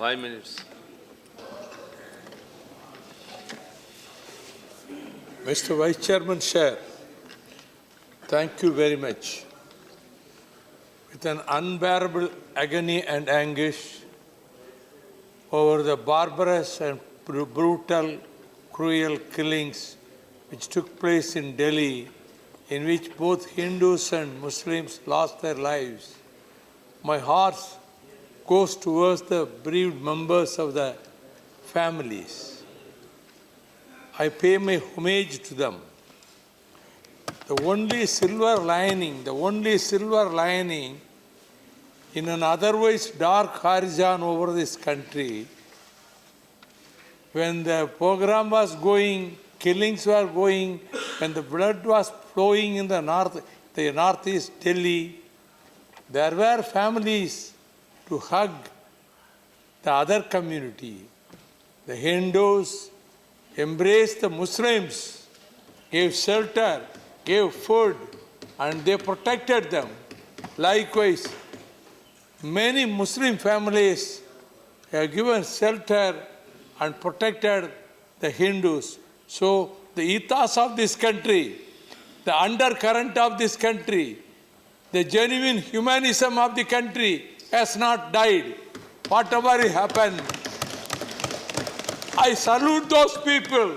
5 minutes. Mr. Vice Chairman, Chair, thank you very much. With an unbearable agony and anguish over the barbarous and brutal, cruel killings which took place in Delhi, in which both Hindus and Muslims lost their lives, my heart goes towards the bereaved members of the families. I pay my homage to them. The only silver lining in an otherwise dark horizon over this country, when the program was going, killings were going, when the blood was flowing in the northeast Delhi, there were families to hug the other community. The Hindus embraced the Muslims, gave shelter, gave food, and they protected them. Likewise, many Muslim families have given shelter and protected the Hindus. So the ethos of this country, the undercurrent of this country, the genuine humanism of the country has not died. Whatever happened, I salute those people,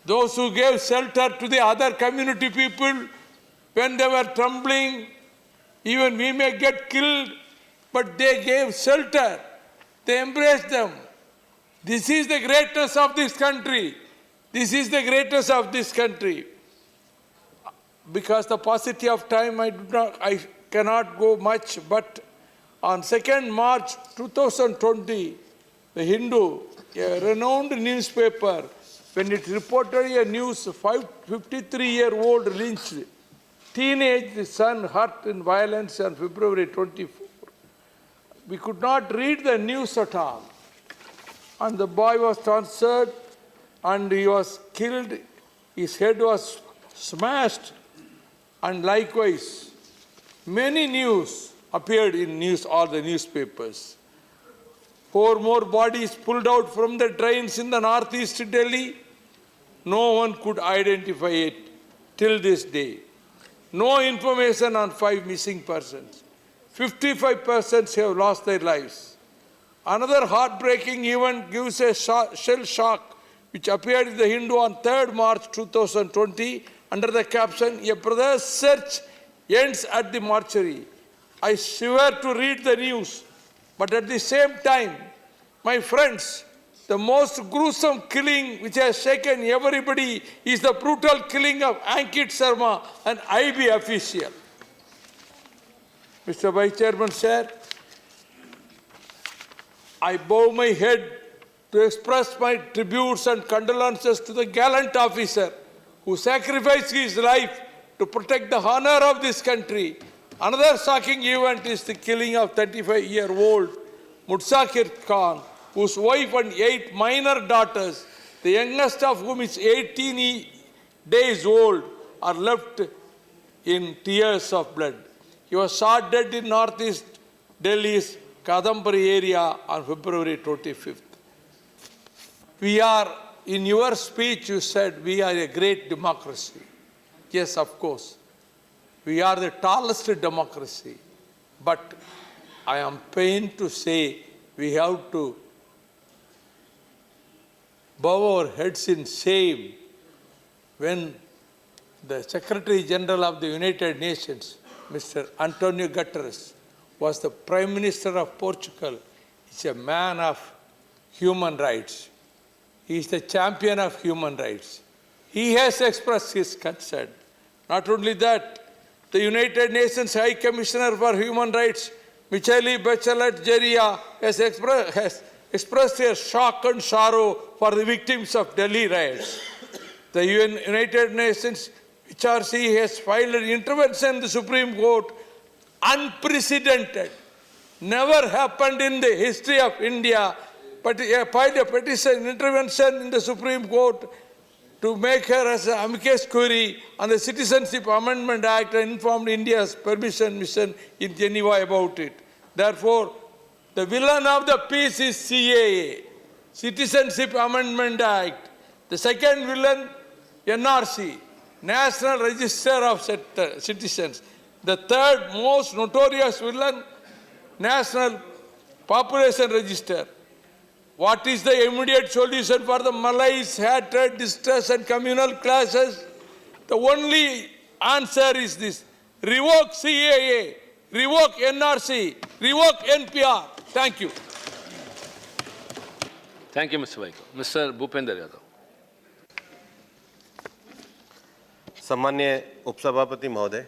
those who gave shelter to the other community people when they were trembling. Even we may get killed, but they gave shelter. They embraced them. This is the greatness of this country. This is the greatness of this country. Because the paucity of time, I cannot go much, but on 2nd March 2020, the Hindu, a renowned newspaper, when it reported a news, 53-year-old lynched teenage son hurt in violence on February 24. We could not read the news at all. And the boy was transferred and he was killed. His head was smashed. And likewise, many news appeared in all the newspapers. 4 more bodies pulled out from the drains in the northeast Delhi. No one could identify it till this day. No information on 5 missing persons. 55 persons have lost their lives. Another heartbreaking event gives a shell shock, which appeared in the Hindu on 3rd March 2020 under the caption, "A brother's search ends at the mortuary." I shiver to read the news, but at the same time, my friends, the most gruesome killing which has shaken everybody is the brutal killing of Ankit Sharma, an IB official. Mr. Vice Chairman, Sir, I bow my head to express my tributes and condolences to the gallant officer who sacrificed his life to protect the honor of this country. Another shocking event is the killing of 35-year-old Mutsakir Khan, whose wife and 8 minor daughters, the youngest of whom is 18 days old, are left in tears of blood. He was shot dead in northeast Delhi's Kadambari area on February 25th. In your speech you said we are a great democracy. Yes, of course. We are the tallest democracy. But I am pained to say we have to bow our heads in shame when the Secretary General of the United Nations, Mr. Antonio Guterres, was the Prime Minister of Portugal. He's a man of human rights. He is the champion of human rights. He has expressed his concern. Not only that, the United Nations High Commissioner for Human Rights, Michelle Bachelet Jeria, has expressed her shock and sorrow for the victims of Delhi riots. The United Nations HRC has filed an intervention in the Supreme Court, unprecedented, never happened in the history of India, but filed a petition intervention in the Supreme Court to make her as an amicus curiae on the Citizenship Amendment Act and informed India's permission mission in Geneva about it. Therefore, The villain of the peace is CAA, Citizenship Amendment Act. The second villain, NRC, National Register of Citizens. The third most notorious villain, National Population Register. What is the immediate solution for the malaise, hatred, distress and communal clashes? The only answer is this: revoke CAA, revoke NRC, revoke NPR. Thank you. Thank you, Mr. Vaiko. Mr. Bhupender Yadav. सम्मान्य उपसभापति महोदय,